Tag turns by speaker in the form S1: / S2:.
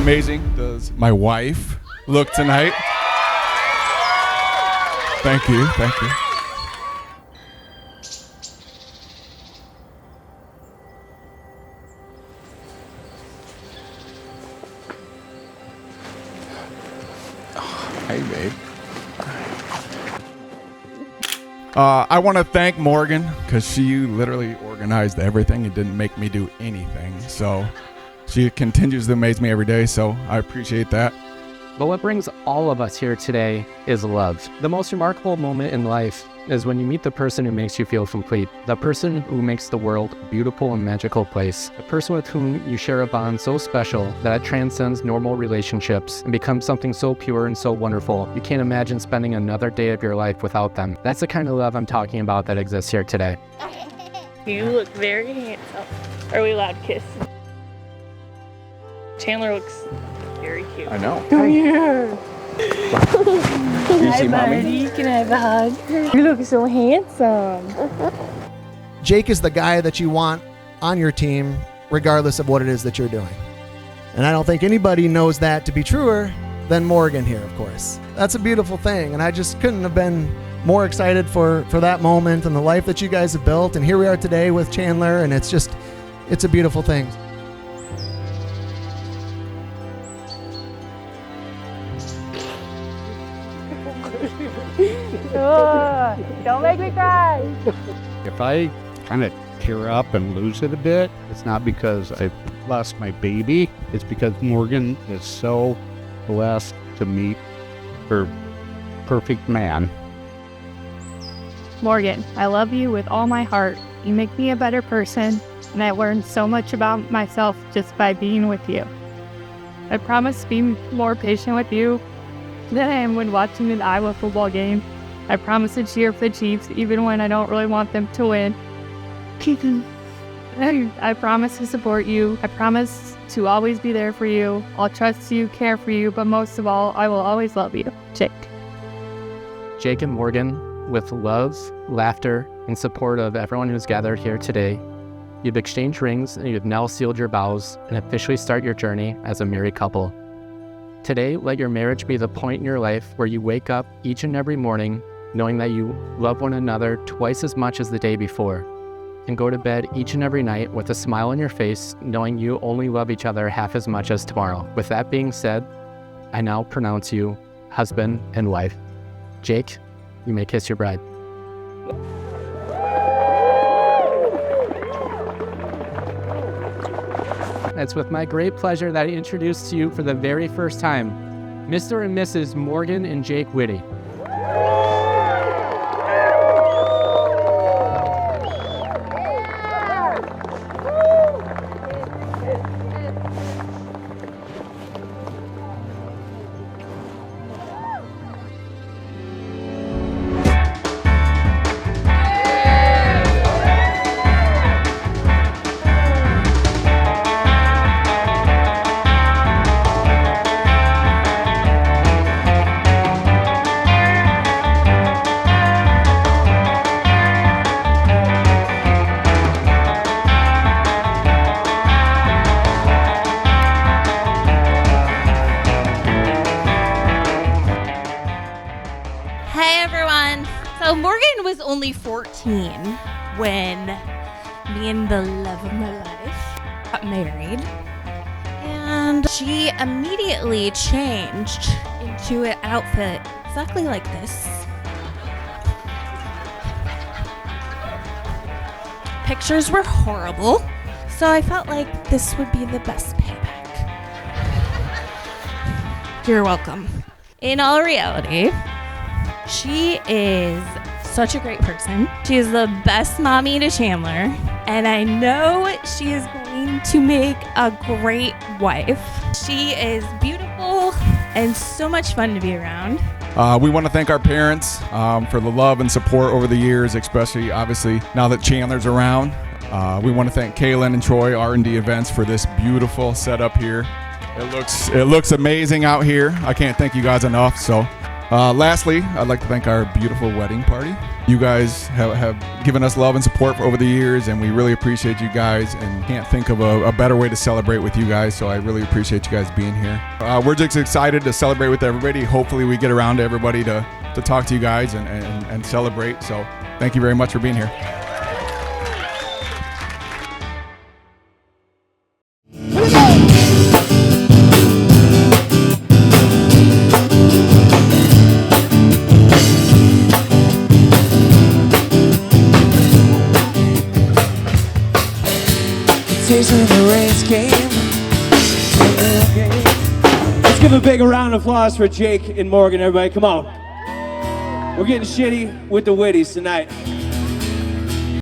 S1: amazing does my wife look tonight? Thank you, thank you.
S2: Hey, babe.
S1: I want to thank Morgan because she literally organized everything and didn't make me do anything. So she continues to amaze me every day, so I appreciate that.
S3: But what brings all of us here today is love. The most remarkable moment in life is when you meet the person who makes you feel complete, the person who makes the world a beautiful and magical place, the person with whom you share a bond so special that it transcends normal relationships and becomes something so pure and so wonderful. You can't imagine spending another day of your life without them. That's the kind of love I'm talking about that exists here today.
S4: You look very handsome. Are we allowed to kiss? Chandler looks very cute.
S2: I know.
S4: Come here.
S2: You see mommy?
S4: You can have a hug. You look so handsome.
S5: Jake is the guy that you want on your team, regardless of what it is that you're doing. And I don't think anybody knows that to be truer than Morgan here, of course. That's a beautiful thing, and I just couldn't have been more excited for that moment and the life that you guys have built. And here we are today with Chandler, and it's a beautiful thing.
S4: Don't make me cry.
S6: If I kind of tear up and lose it a bit, it's not because I lost my baby. It's because Morgan is so blessed to meet her perfect man.
S4: Morgan, I love you with all my heart. You make me a better person, and I learned so much about myself just by being with you. I promise to be more patient with you than I am when watching an Iowa football game. I promise to cheer for the Chiefs even when I don't really want them to win. I promise to support you. I promise to always be there for you. I'll trust you, care for you, but most of all, I will always love you. Jake.
S3: Jake and Morgan, with love, laughter, and support of everyone who's gathered here today, you've exchanged rings and you've now sealed your vows and officially start your journey as a married couple. Today, let your marriage be the point in your life where you wake up each and every morning knowing that you love one another twice as much as the day before, and go to bed each and every night with a smile on your face knowing you only love each other half as much as tomorrow. With that being said, I now pronounce you husband and wife. Jake, you may kiss your bride. It's with my great pleasure that I introduce to you for the very first time, Mr. and Mrs. Morgan and Jake Witte.
S7: Hey everyone! So Morgan was only 14 when me and the love of my life got married. And she immediately changed into an outfit exactly like this. Pictures were horrible, so I felt like this would be the best payback. You're welcome. In all reality, she is such a great person. She is the best mommy to Chandler, and I know she is going to make a great wife. She is beautiful and so much fun to be around.
S1: We want to thank our parents for the love and support over the years, especially obviously now that Chandler's around. We want to thank Kaylin and Troy R&D Events for this beautiful setup here. It looks amazing out here. I can't thank you guys enough. So Lastly, I'd like to thank our beautiful wedding party. You guys have given us love and support for over the years, and we really appreciate you guys and can't think of a better way to celebrate with you guys, so I really appreciate you guys being here. We're just excited to celebrate with everybody. Hopefully we get around to everybody to talk to you guys and celebrate, so thank you very much for being here.
S8: When the rains came. Let's give a big round of applause for Jake and Morgan, everybody. Come on. We're getting shitty with the Witties tonight.